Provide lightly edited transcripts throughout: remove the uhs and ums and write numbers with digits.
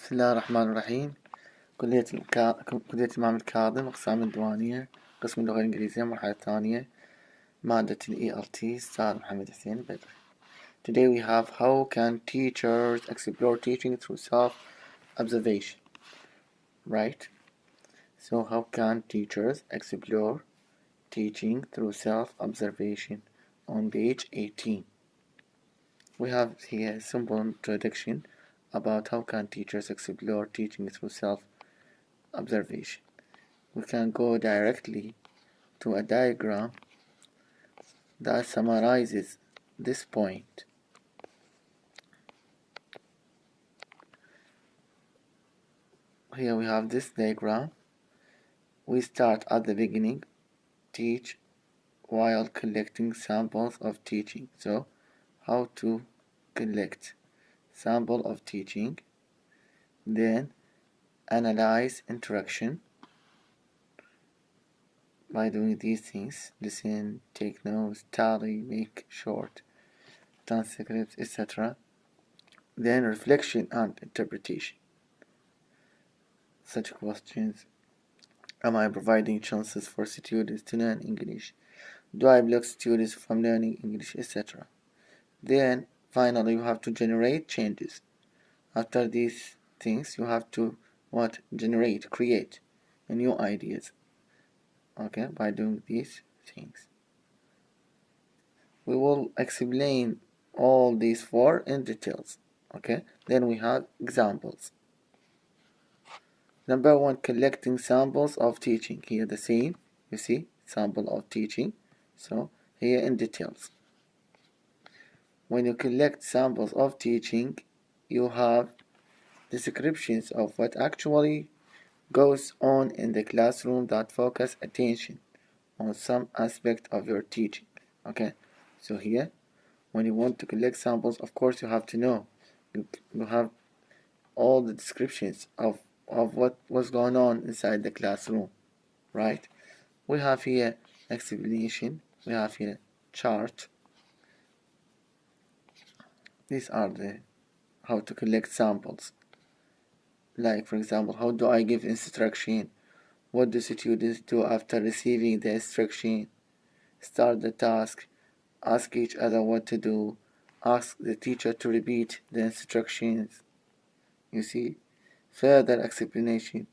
بسم الله الرحمن الرحيم. كلية الإمام الكاظم، أقسام الديوانية، قسم اللغة الإنكليزية، المرحلة الثانية، مادة ELT، أستاذ محمد حسين بدر. Today we have how can teachers explore teaching through self-observation, right? So how can teachers explore teaching through self-observation on page 18. We have here a simple introduction about how can teachers explore teaching through self-observation. We can go directly to a diagram that summarizes this point. Here we have this diagram. We start at the beginning, teach while collecting samples of teaching. So, how to collect sample of teaching, then analyze interaction by doing these things: listen, take notes, tally, make short transcripts, etc. Then reflection and interpretation. Such questions: am I providing chances for students to learn English? Do I block students from learning English, etc.? Then finally you have to generate changes. After these things you have to create new ideas, okay, by doing these things. We will explain all these four in details, okay. Then we have examples. Number one, collecting samples of teaching. Here the same, you see, sample of teaching. So here in details. When you collect samples of teaching, you have descriptions of what actually goes on in the classroom that focus attention on some aspect of your teaching, okay. So here, when you want to collect samples, of course you have to know, you have all the descriptions of what was going on inside the classroom, right? We have here explanation, we have here chart. These are the how to collect samples. Like, for example, how do I give instruction? What do students do after receiving the instruction? Start the task, ask each other what to do, ask the teacher to repeat the instructions. You see? Further exploration.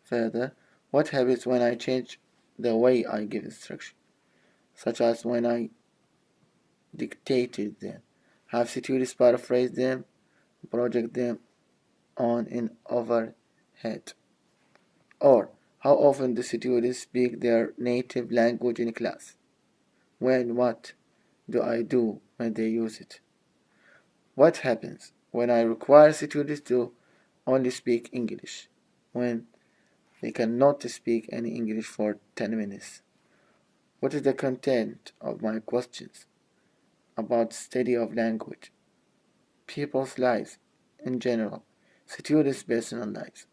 Further, what happens when I change the way I give instruction, such as when I dictated them, have students paraphrase them, project them on an overhead. Or, how often do students speak their native language in class? What do I do when they use it? What happens when I require students to only speak English, when they cannot speak any English for 10 minutes? What is the content of my questions about study of language, people's lives in general, students' personal lives,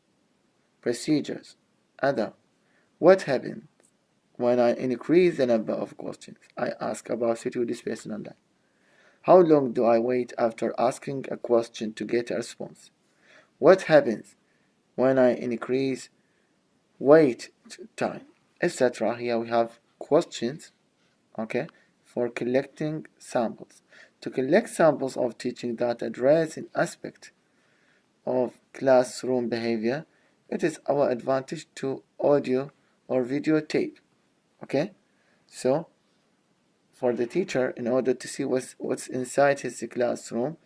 procedures, other? What happens when I increase the number of questions I ask about students' personal life? How long do I wait after asking a question to get a response? What happens when I increase wait time, etc.? Here we have questions, okay, for collecting samples. To collect samples of teaching that address an aspect of classroom behavior, it is our advantage to audio or videotape, okay? So, for the teacher, in order to see what's inside his classroom,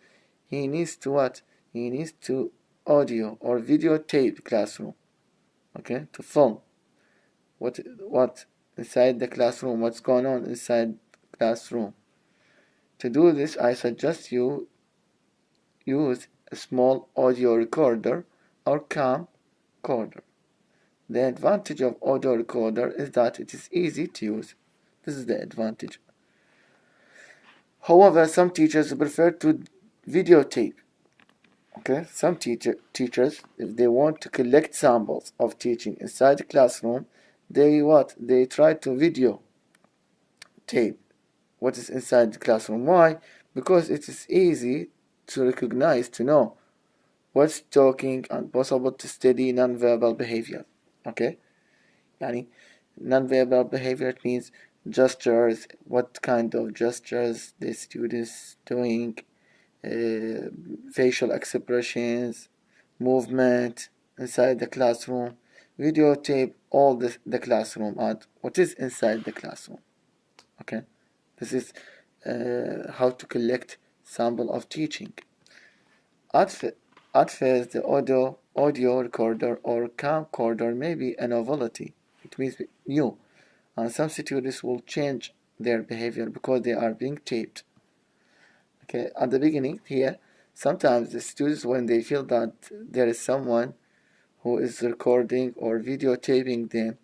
he needs to what? He needs to audio or videotape classroom, okay, to film what inside the classroom, what's going on inside classroom. To do this, I suggest you use a small audio recorder or camcorder. The advantage of audio recorder is that it is easy to use. This is the advantage. However, some teachers prefer to videotape. Okay, some teachers, if they want to collect samples of teaching inside the classroom, they try to videotape what is inside the classroom. Why? Because it is easy to recognize, to know what's talking and possible to study non-verbal behavior. Okay, يعني non-verbal behavior, it means gestures, what kind of gestures the students doing, facial expressions, movement inside the classroom, videotape all the classroom and what is inside the classroom. Okay, this is how to collect sample of teaching. At first, the audio recorder or camcorder may be a novelty. It means new, and some students will change their behavior because they are being taped. Okay, at the beginning here, sometimes the students, when they feel that there is someone who is recording or videotaping them,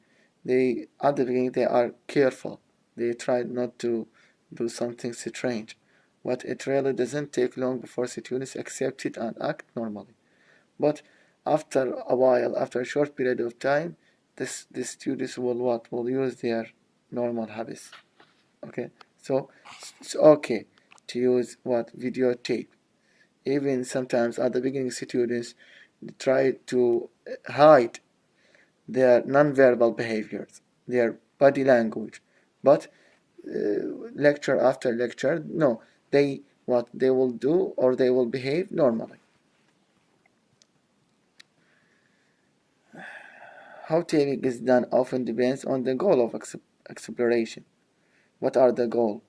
at the beginning they are careful. They try not to do something strange, but it really doesn't take long before students accept it and act normally. But after a while, after a short period of time, the students will use their normal habits. Okay, so it's okay to use videotape. Even sometimes at the beginning, students try to hide their non-verbal behaviors, their body language, but lecture after lecture, no, what they will do or they will behave normally. How taping is done often depends on the goal of exploration. What are the goals?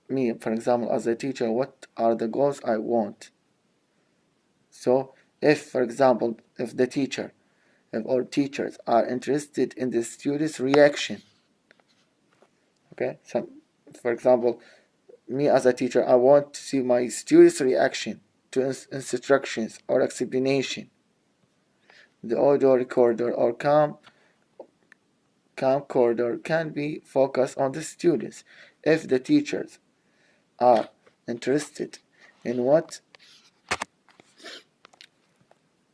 Me, for example, as a teacher, what are the goals I want? So, if, for example, if the teacher, if our teachers are interested in the student's reaction, okay, so, for example, me as a teacher, I want to see my student's reaction to instructions or explanation. The audio recorder or camcorder can be focused on the students. If the teachers are interested in what,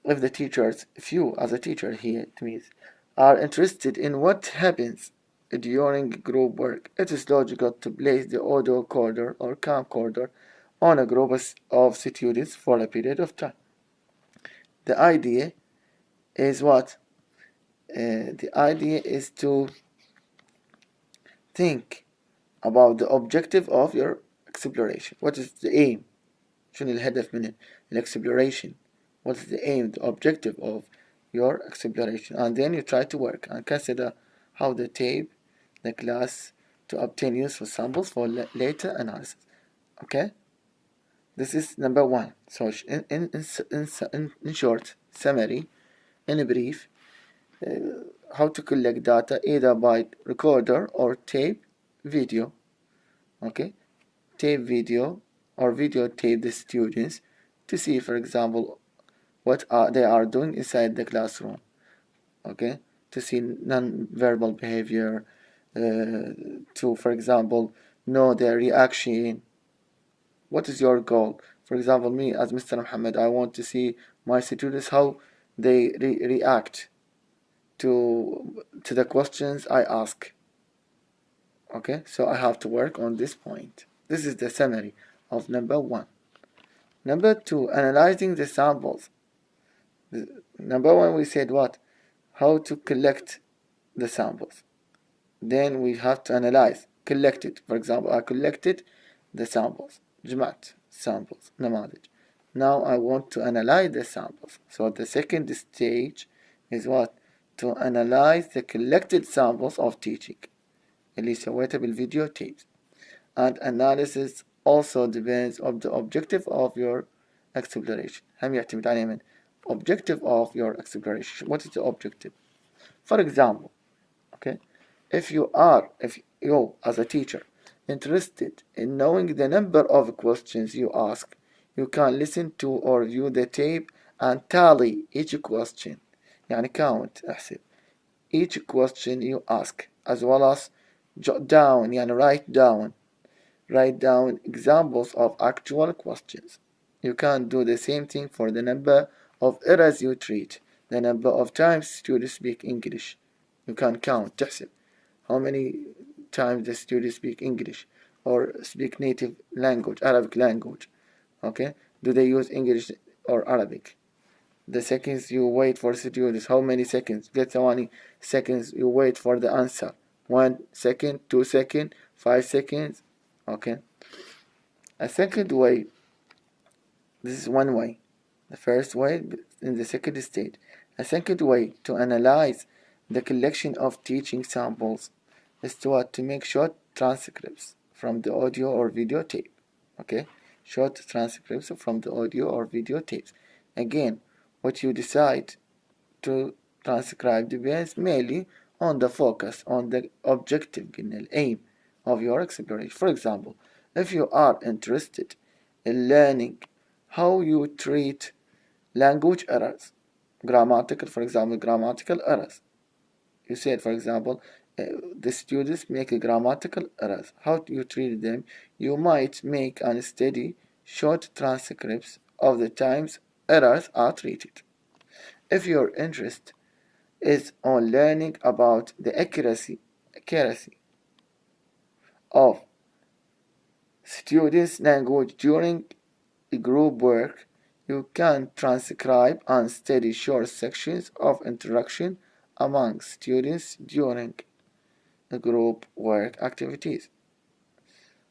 if you as a teacher here, it means, are interested in what happens during group work, it is logical to place the audio recorder or camcorder on a group of students for a period of time. The idea is what? The idea is to think about the objective of your exploration. What is the aim? شنو الهدف من exploration? What is the aim, the objective of your exploration? And then you try to work and consider how to tape the class to obtain useful samples for later analysis. Okay? This is number one. So in short, summary, in brief, how to collect data either by recorder or tape video. Okay? Tape video or videotape the students to see, for example, what they are doing inside the classroom. Okay, to see non-verbal behavior, to, for example, know their reaction. What is your goal? For example, me as Mr. Muhammad, I want to see my students how they react to the questions I ask. Okay, so I have to work on this point. This is the summary of number one. Number two, analyzing the samples. Number one, we said what? How to collect the samples. Then we have to analyze, collect it. For example, I collected the samples. جمعت samples, نماذج. Now I want to analyze the samples. So the second stage is what? To analyze the collected samples of teaching. اللي سويته بالفيديو tapes. And analysis also depends on the objective of your exploration. هم يعتمد عليه من objective of your exploration. What is the objective? For example, okay, if you as a teacher interested in knowing the number of questions you ask, you can listen to or view the tape and tally each question. يعني count, احسب each question you ask, as well as jot down, يعني write down examples of actual questions. You can do the same thing for the number of errors you treat, the number of times students speak English. You can count, تحسب how many times the students speak English or speak native language, Arabic language. Okay, do they use English or Arabic? the seconds you wait for students. How many seconds? قد ثواني seconds you wait for the answer. 1 second, 2 seconds, 5 seconds. Okay. A second way, this is one way. The first way in the second stage. A second way to analyze the collection of teaching samples is to make short transcripts from the audio or video tape. Okay, short transcripts from the audio or video tapes. Again, what you decide to transcribe depends mainly on the focus, on the objective, aim of your exploration. For example, if you are interested in learning how you treat language errors, grammatical, for example, grammatical errors. You said, for example, the students make grammatical errors. How do you treat them? You might make and study short transcripts of the times errors are treated. If your interest is on learning about the accuracy of students' language during group work, you can transcribe and study short sections of interaction among students during the group work activities.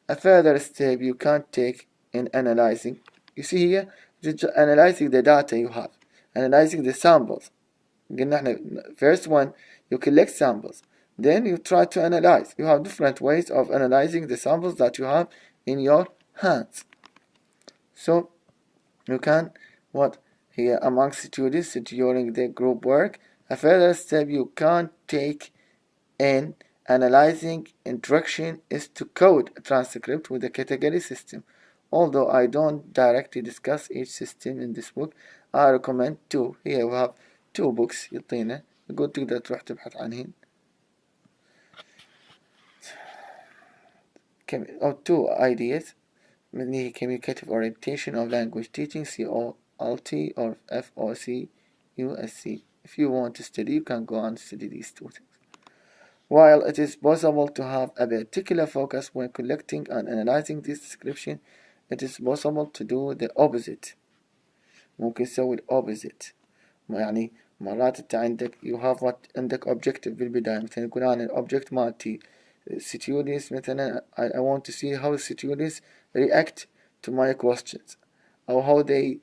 A further step you can take in analyzing, you see here, analyzing the data you have, analyzing the samples. First one, you collect samples, then you try to analyze. You have different ways of analyzing the samples that you have in your hands. So you can, here amongst students during the group work. A further step you can take in analyzing interaction is to code a transcript with a category system. Although I don't directly discuss each system in this book, I recommend two. Here we have two books يعطينا يقول تقدر تروح تبحث عنهن. Or two ideas. Communicative orientation of language teaching, COLT or FOCUSC. If you want to study, you can go and study these two things. While it is possible to have a particular focus when collecting and analyzing this description, it is possible to do the opposite. ممكن تسوي opposite. يعني مرات انت عندك عندك objective بالبداية. مثلا يقول أنا الobject مالتي students مثلا I want to see how students react to my questions أو how they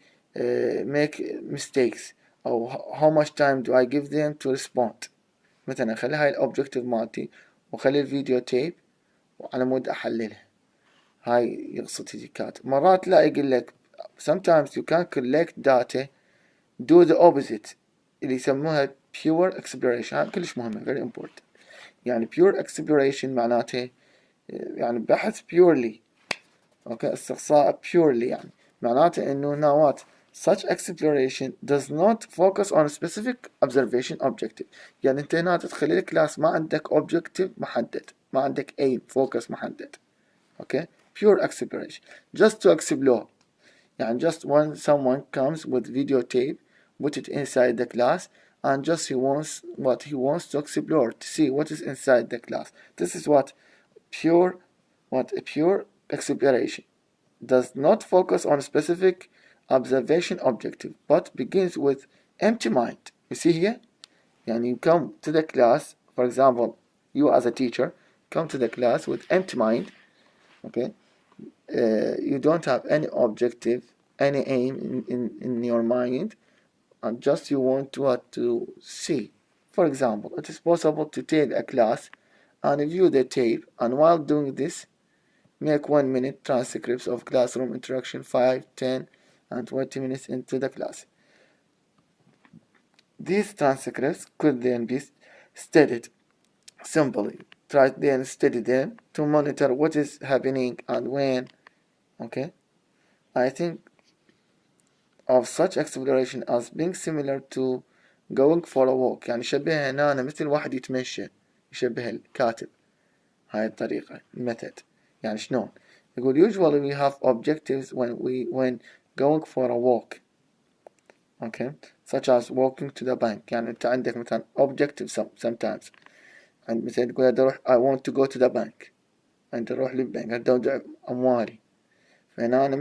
make mistakes أو how much time do I give them to respond. مثلا خلي هاي الobjective مالتي وخلي الفيديو تيب وعلى مود أحللها. هاي يقصد هيك مرات لا يقول لك sometimes you can collect data do the opposite اللي يسموها pure exploration. هاي كلش مهمة very important. يعني pure exploration معناته يعني بحث purely اوكي استقصاء purely يعني معناته انه نوات such exploration does not focus on a specific observation objective. يعني انت هنا تدخل الكلاس ما عندك objective محدد ما عندك aim focus محدد. okay pure exploration just to explore يعني just when someone comes with videotape put it inside the class and just he wants to explore to see what is inside the class. This is pure exploration does not focus on a specific observation objective but begins with empty mind. You see here يعني you come to the class, for example you as a teacher come to the class with empty mind. okay you don't have any objective, any aim in your mind, and just you want to see. For example, it is possible to take a class and view the tape, and while doing this, make 1-minute transcripts of classroom interaction 5, 10, and 20 minutes into the class. These transcripts could then be studied simply. Try then study them to monitor what is happening and when. Okay, I think of such exploration as being similar to going for a walk. يعني شبهها هنا أنا مثل واحد يتمشى يشبه الكاتب. هاي الطريقة method. يعني شلون؟ يقول usually we have objectives when going for a walk. okay such as walking to the bank. يعني أنت عندك مثلا objective sometimes. عند مثلا تقول I want to go to the bank. أنت روح للبنك أودع أموالي. فهنا أنا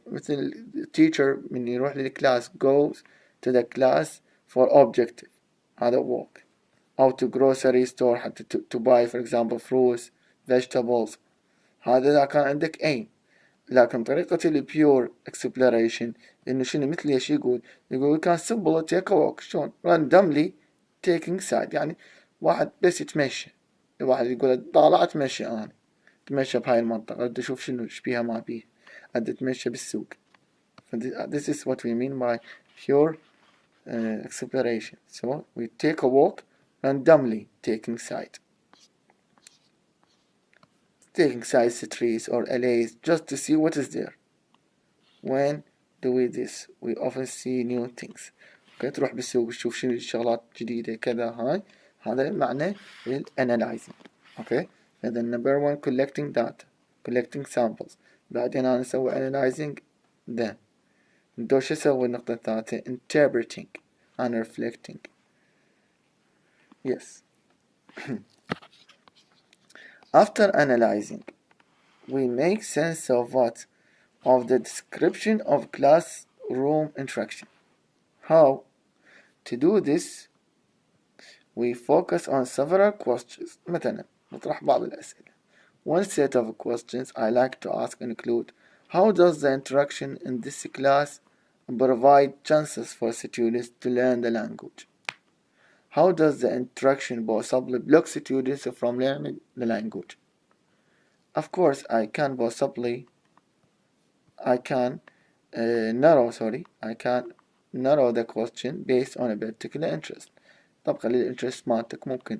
مثل teacher من يروح للكلاس goes to the class for objective. هذا walk. أو to grocery store حتى to buy for example fruits, vegetables. هذا إذا كان عندك aim. لكن طريقة ال pure exploration إنه شنو مثل إيش يقول we can simply take a walk. شلون randomly taking side، يعني واحد بس يتمشى، واحد يقول طالع أتمشى أنا، أتمشى بهاي المنطقة، أريد أشوف شنو إيش بيها ما بيها، أريد أتمشى بالسوق. This is what we mean by pure exploration. So we take a walk randomly taking side. Taking sides to trees or alleys just to see what is there. When do we this? We often see new things. Okay, تروح بالسوق تشوف شنو الشغلات جديدة كذا. هذا معنى analyzing. Okay, and then number one, collecting data, collecting samples. بعدين أنا أسوي analyzing. then ندور شو أسوي النقطة الثالثة interpreting and reflecting. yes. After analyzing, we make sense of what? Of the description of classroom interaction. How? To do this, we focus on several questions. مثلا نطرح بعض الأسئلة. One set of questions I like to ask include: how does the interaction in this class provide chances for students to learn the language? How does the interaction possibly block students from learning the language? Of course, I can narrow the question based on a particular interest. طب خلي الانترست مالتك ممكن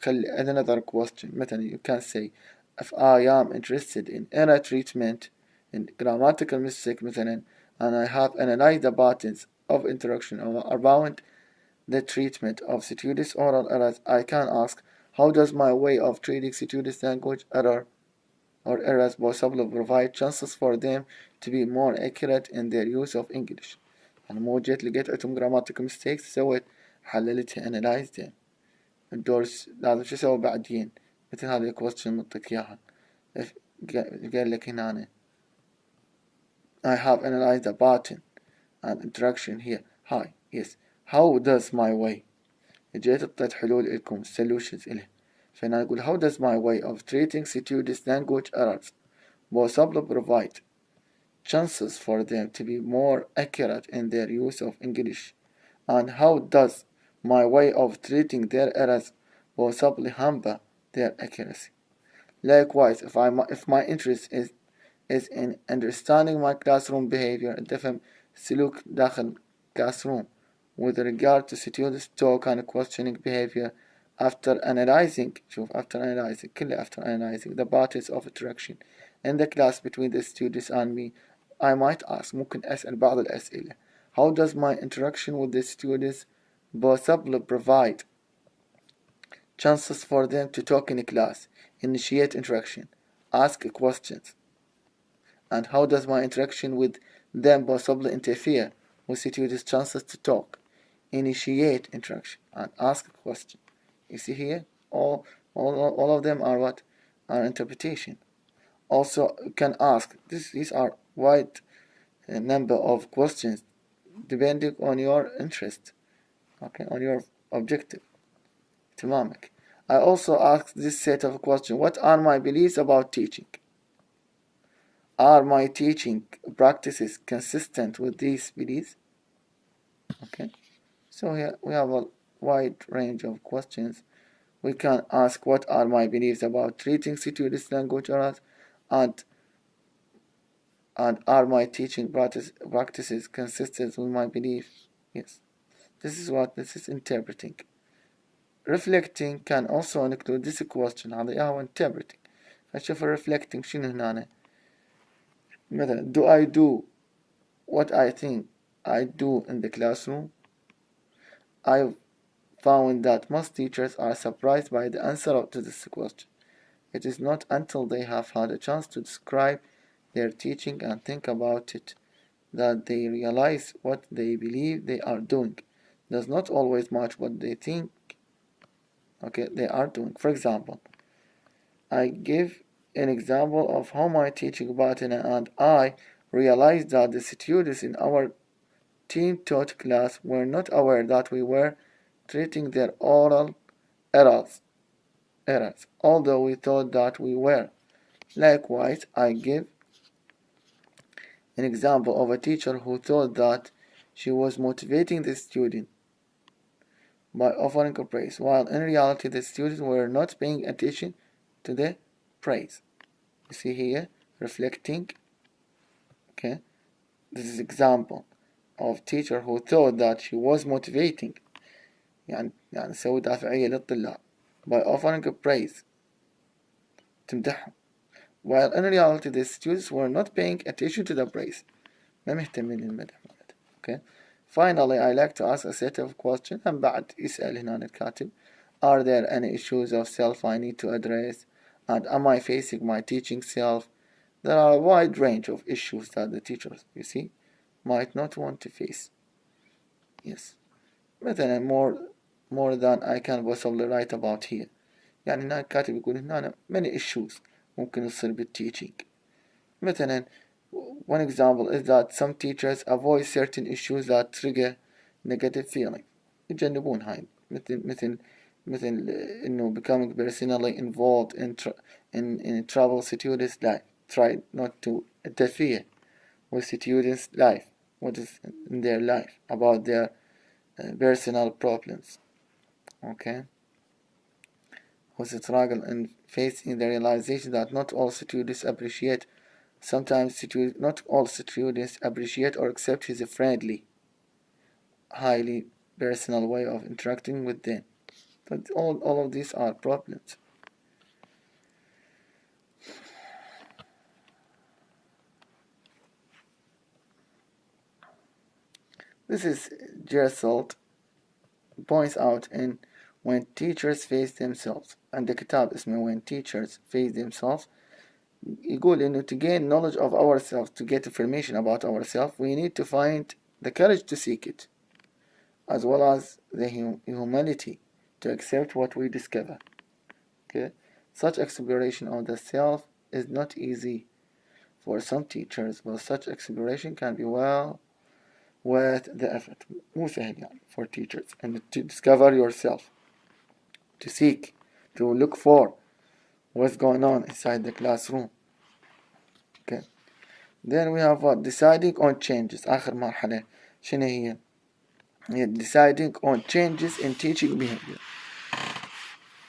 تخلي another question. مثلا you can say if I am interested in error treatment, in grammatical mistake مثلا, and I have analyzed the patterns of interaction around the treatment of students' oral errors, I can ask: how does my way of treating students' language errors possibly provide chances for them to be more accurate in their use of English? أنا مو جيت لقيت عندهم grammatical mistakes سويت حللتها analyze them. الدورس لازم شو أسوي بعدين؟ مثل هذه الكويستشن نعطيك إياها. قال لك هنا I have analyzed the pattern and interaction here. Hi, yes. How does my way? جيت اعطيت حلول لكم solutions إله. فأنا أقول how does my way of treating students' language errors possibly provide chances for them to be more accurate in their use of English? And how does my way of treating their errors possibly hamper their accuracy? Likewise, if my interest is in understanding my classroom behavior, الدفهم سلوك داخل classroom with regard to students' talk and questioning behavior, after analyzing the patterns of interaction in the class between the students and me, I might ask ممكن أسأل بعض الأسئلة. How does my interaction with the students possibly provide chances for them to talk in class, initiate interaction, ask questions? And how does my interaction with them possibly interfere with students' chances to talk, initiate interaction, and ask a question? You see here, all of them are what? Are interpretation. Also, you can ask, these are wide number of questions depending on your interest, okay, on your objective. تمامك. I also ask this set of questions: what are my beliefs about teaching? Are my teaching practices consistent with these beliefs? Okay, so here we have a wide range of questions. We can ask: what are my beliefs about treating students' language errors? And are my teaching practices consistent with my beliefs? Yes. This is interpreting. Reflecting can also include this question. هذا هو interpreting. فشوف reflecting شنو هنا. مثلا do I do what I think I do in the classroom? I've found that most teachers are surprised by the answer to this question. It is not until they have had a chance to describe their teaching and think about it that they realize what they believe they are doing does not always match what they think they are doing. For example, I give an example of how my teaching pattern, and I realized that the students in our team taught class were not aware that we were treating their oral errors, although we thought that we were. Likewise, I give an example of a teacher who thought that she was motivating the student by offering a praise, while in reality the students were not paying attention to the praise. You see here, reflecting. Okay, this is example of teacher who thought that she was motivating يعني تسوي دافعية للطلاب by offering a praise تمدحهم, while in reality the students were not paying attention to the praise, ما مهتمين للمدح. Okay, finally I like to ask a set of questions and بعد يسأل هنا الكاتب, are there any issues of self I need to address, and am I facing my teaching self? There are a wide range of issues that the teachers, you see, might not want to face. Yes, مثلا more than I can possibly write about here. يعني هنا الكاتب يقول هنا many issues ممكن يصير بالteaching. مثلا one example is that some teachers avoid certain issues that trigger negative feeling. يتجنبون هاي مثل إنه becoming personally involved in trouble students' life. Try not to interfere with students' life, what is in their life, about their personal problems. Okay, who struggle and facing the realization that not all students appreciate. Sometimes not all students appreciate or accept his friendly, highly personal way of interacting with them. But all of these are problems. This is Gersolt points out in When Teachers Face Themselves, and the كتاب اسمه When Teachers Face Themselves. يقول إنه to gain knowledge of ourselves, to get information about ourselves, we need to find the courage to seek it, as well as the humility to accept what we discover. Okay, such exploration of the self is not easy for some teachers, but such exploration can be well worth the effort. مو سهل يعني for teachers, and to discover yourself, to seek, to look for what's going on inside the classroom. Okay, then we have what? Deciding on changes. آخر مرحلة شنو هي؟ deciding on changes in teaching behavior.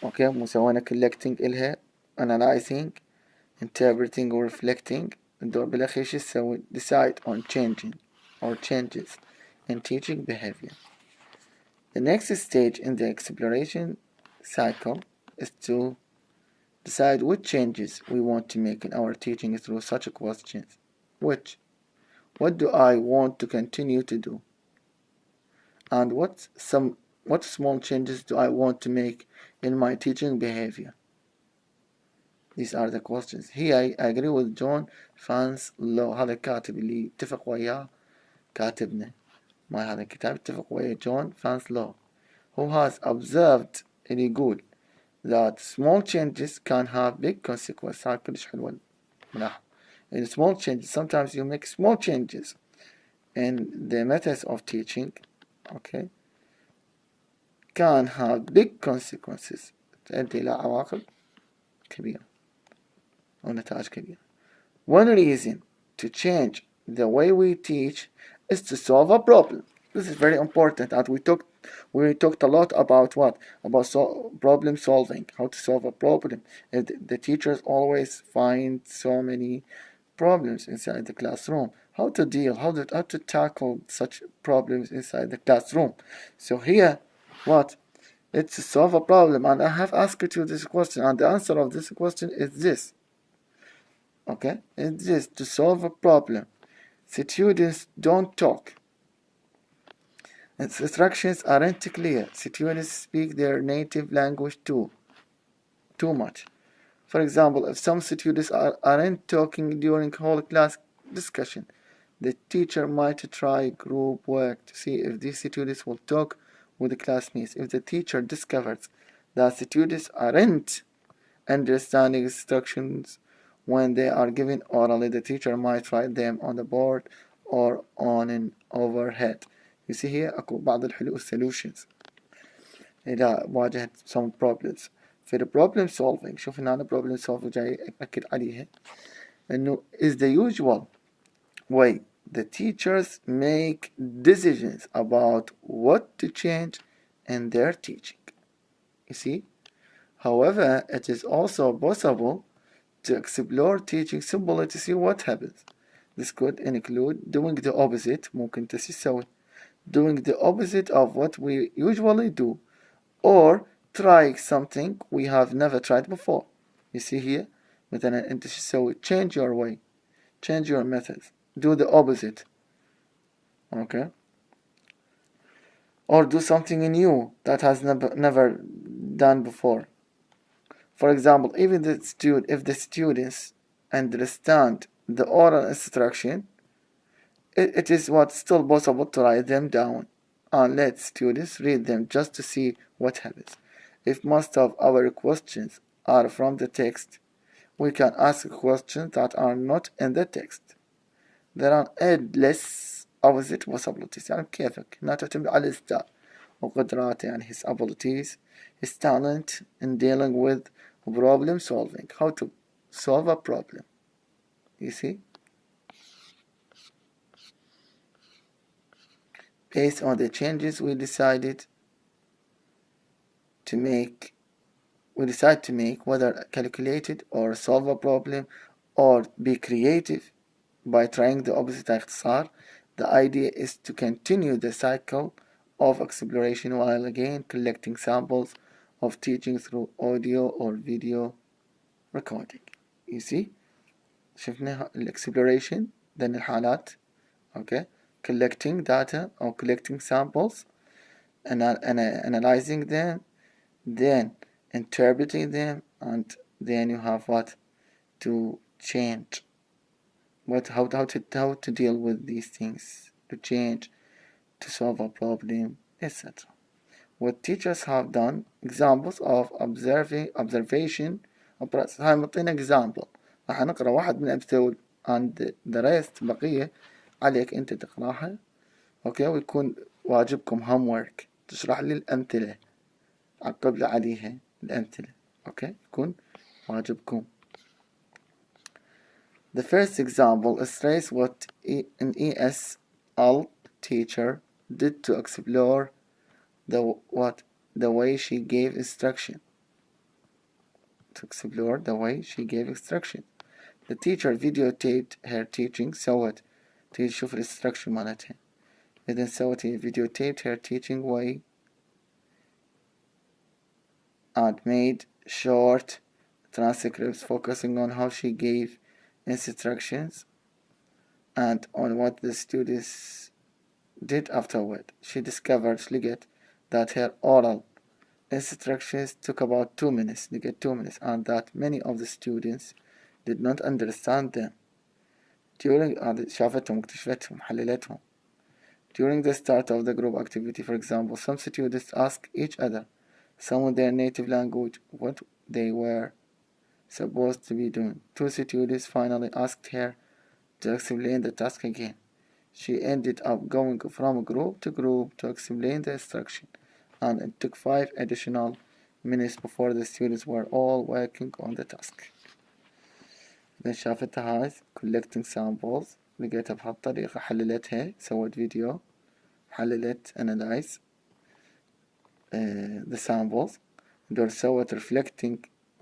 Okay, مسوينا collecting إلها analyzing, interpreting or reflecting. الدور بالأخير شو تسوي؟ decide on changing or changes in teaching behavior. The next stage in the exploration cycle is to decide which changes we want to make in our teaching through such questions. What do I want to continue to do? And what small changes do I want to make in my teaching behavior? These are the questions. Here I agree with John Fanslow. هذا الكاتب اللي اتفق وياه كاتبنا ما هذا الكتاب اتفق وياه John Fanslow, who has observed اللي يقول that small changes can have big consequences. هاي كلش حلوة ملاحظة. In small changes, sometimes you make small changes in the methods of teaching, okay, can have big consequences. تؤدي إلى عواقب كبيرة أو نتائج كبيرة. One reason to change the way we teach is to solve a problem. This is very important, and we talked a lot about what? About problem solving, how to solve a problem. The teachers always find so many problems inside the classroom. How to deal, how to tackle such problems inside the classroom. So here, what? It's to solve a problem, and I have asked you this question, and the answer of this question is this. Okay, it's this: to solve a problem. Students don't talk. Instructions aren't clear. Students speak their native language too much. For example, if some students aren't talking during whole class discussion, the teacher might try group work to see if these students will talk with the classmates. If the teacher discovers that students aren't understanding instructions when they are given orally, the teacher might write them on the board or on and overhead. You see here أكو بعض الحلول solutions إذا واجهت some problems. في problem solving شوف هنا problem solving جاي أكد عليها إنه is the usual way the teachers make decisions about what to change in their teaching. You see? However, it is also possible to explore teaching simply to see what happens. This could include doing the opposite ممكن تسوي doing the opposite of what we usually do or trying something we have never tried before. You see here مثلا أنت شو تسوي change your way, change your methods, do the opposite, okay, or do something new that has never done before. For example, even if the students understand the oral instruction, it is still possible to write them down and let students read them just to see what happens. If most of our questions are from the text, we can ask questions that are not in the text. There are endless opposite possibilities. يعني كيفك هنا تعتمد على الأستاذ وقدراته يعني his abilities, his talent in dealing with problem solving, how to solve a problem. You see? Based on the changes we decide to make, whether calculated or solve a problem or be creative by trying the opposite اختصار. The idea is to continue the cycle of exploration while again collecting samples of teaching through audio or video recording. You see? شفنا exploration then الحالات, okay, collecting data or collecting samples and analyzing them, then interpreting them, and then you have what to change, how to deal with these things, to change, to solve a problem, etc. What teachers have done, examples of observation. هاي مطينا example, راح نقرأ واحد من الأمثلة and the rest بقية عليك أنت تقرأها, أوكي, ويكون واجبكم homework تشرح لي الأمثلة عقب عليها الأمثلة, أوكي, يكون واجبكم. The first example illustrates what an ESL teacher did to explore the way she gave instruction. The teacher videotaped her teaching. سوت تيجي تشوف الانستراكشن مالتها. إذا سوت videotaped her teaching way and made short transcripts focusing on how she gave instructions and on what the students did afterward. She discovered لقت that her oral instructions took about 2 minutes, and that many of the students did not understand them. شافتهم اكتشفتهم حللتهم. During the start of the group activity, for example, some students asked each other, some in their native language, what they were supposed to be doing. 2 students finally asked her to explain the task again. She ended up going from group to group to explain the instruction, and it took 5 additional minutes before the students were all working on the task. then شافتها هاي collecting samples, لقيتها بهالطريقة, حللتها, سوت فيديو, حللت analyze the samples, دور سوت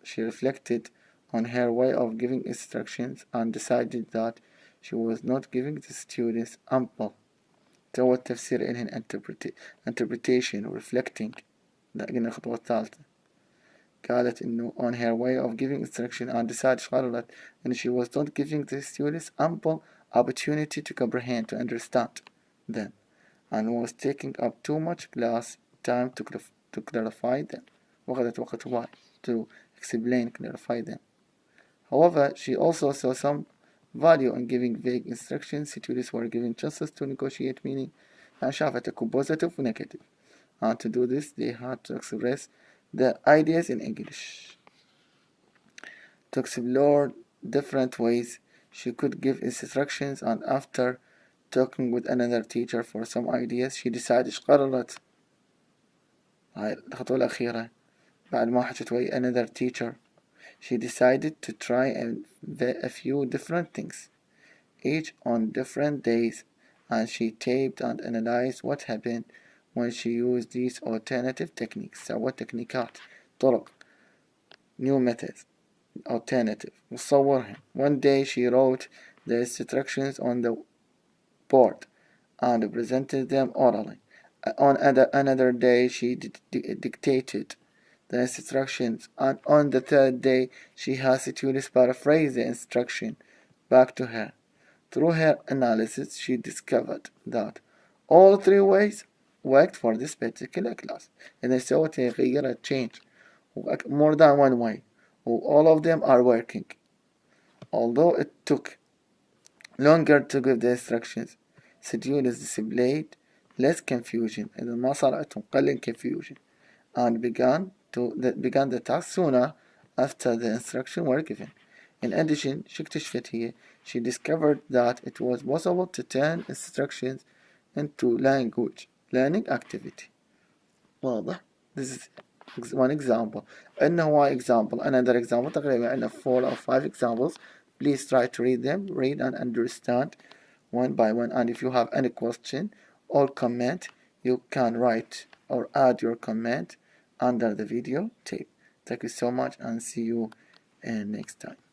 she reflected on her way of giving instructions and decided that she was not giving the students ample. سوت تفسير إلهن interpretation reflecting. لا قلنا الخطوة الثالثة, قالت إنه on her way of giving instruction and decided قررت and she was not giving the students ample opportunity to comprehend, to understand them, and was taking up too much class time to clarify them. وأخذت وقت هواي to explain, clarify them. However, she also saw some value in giving vague instructions. Students were given chances to negotiate meaning, and شافت اكو positive و negative. And to do this, they had to express the ideas in English. To explore different ways she could give instructions, and after talking with another teacher for some ideas. She decided إيش قررت؟ هاي الخطوة الأخيرة بعد ما حكت ويا another teacher. She decided to try a few different things, each on different days, and she taped and analyzed what happened when she used these alternative techniques. سوت تكنيكات طرق new methods alternative وصورها. One day she wrote the instructions on the board and presented them orally. On another day she dictated the instructions, and on the third day she had students paraphrase the instruction back to her. Through her analysis she discovered that all three ways worked for this particular class. إذا سوت هي غيرت change more than one way, all of them are working. Although it took longer to give the instructions, students displayed less confusion. إذا ما صار عندهم قليل confusion and began the task sooner after the instructions were given. In addition, شو اكتشفت هي? She discovered that it was possible to turn instructions into language learning activity. واضح؟ This is one example. عندنا هواي example. Another example تقريبا عندنا 4 or 5 examples. Please try to read them, read and understand one by one. And if you have any question or comment, you can write or add your comment under the video tape. Thank you so much and see you next time.